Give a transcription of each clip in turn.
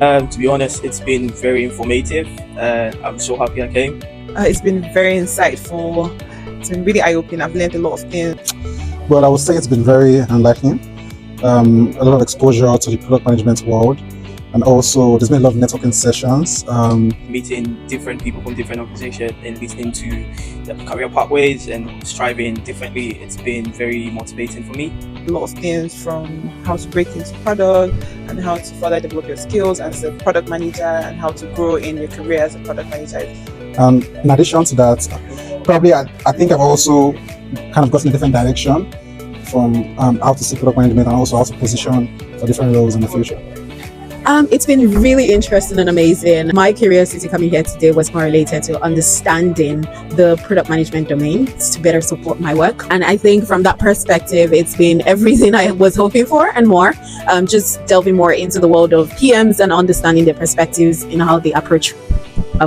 To be honest, it's been very informative. I'm so happy I came. It's been very insightful. It's been really eye-opening. I've learned a lot of things. Well, I would say it's been very enlightening. A lot of exposure to the product management world, and also there's been a lot of networking sessions. Meeting different people from different organizations and listening to the career pathways and striving differently. It's been very motivating for me. A lot of things from how to break into product and how to further develop your skills as a product manager and how to grow in your career as a product manager. In addition to that, probably I think I've also kind of gotten a different direction from how to see product management and also how to position for different roles in the future. It's been really interesting and amazing. My curiosity coming here today was more related to understanding the product management domain to better support my work. And I think from that perspective, it's been everything I was hoping for and more. Just delving more into the world of PMs and understanding their perspectives in how they approach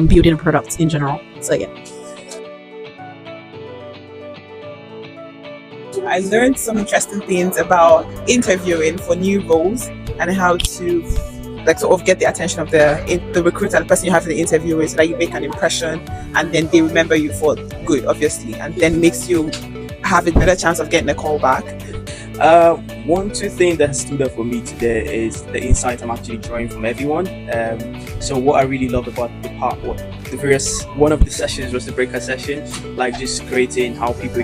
building products in general. So yeah. I learned some interesting things about interviewing for new roles and how to sort of get the attention of the recruiter, the person you have in the interview with, so that you make an impression and then they remember you for good, obviously, and then makes you have a better chance of getting a call back. Two things that stood out for me today is the insight I'm actually drawing from everyone. So what I really love about one of the sessions was the breakout session, like just creating how people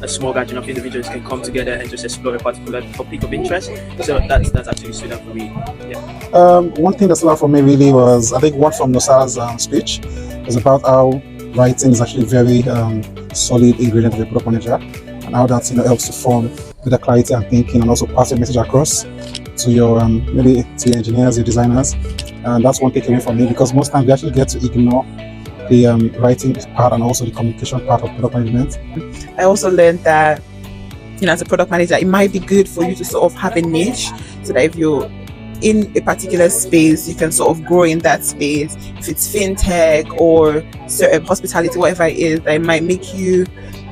a small gathering of individuals can come together and just explore a particular topic of interest. So that's actually stood out for me. Yeah. One thing that stood out for me really was, I think, one from Nosa's speech was about how writing is actually very solid ingredient of a product manager, and how that helps to form better clarity and thinking, and also pass your message across to your maybe to your engineers, your designers. And that's one takeaway for me, because most times we actually get to ignore the writing part and also the communication part of product management. I also learned that as a product manager, it might be good for you to sort of have a niche, so that if you're in a particular space, you can sort of grow in that space. If it's fintech or hospitality, whatever it is, that it might make you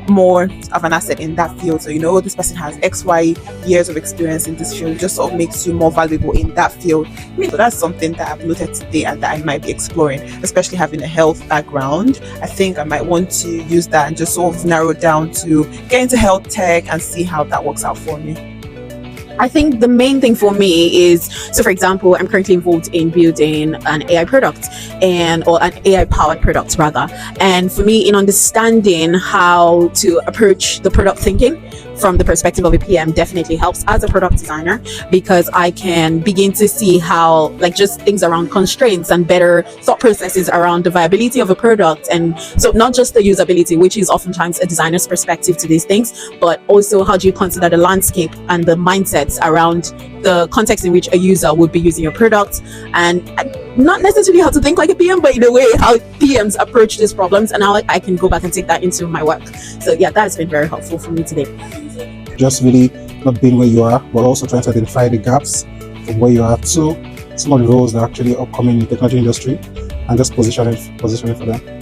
more of an asset in that field. So this person has XY years of experience in this field. It just sort of makes you more valuable in that field. So that's something that I've noted today and that I might be exploring, especially having a health background. I think I might want to use that and just sort of narrow down to get into health tech and see how that works out for me. I think the main thing for me is, so for example, I'm currently involved in building an AI product or an AI powered product rather. And for me, in understanding how to approach the product thinking from the perspective of a PM definitely helps as a product designer, because I can begin to see how just things around constraints and better thought processes around the viability of a product. And so not just the usability, which is oftentimes a designer's perspective to these things, but also how do you consider the landscape and the mindsets around the context in which a user would be using your product, and not necessarily how to think like a PM, but in a way how PMs approach these problems, and how I can go back and take that into my work. So yeah, that's been very helpful for me today. Just really not being where you are, but also trying to identify the gaps from where you are to some of the roles that are actually upcoming in the technology industry, and just positioning for them.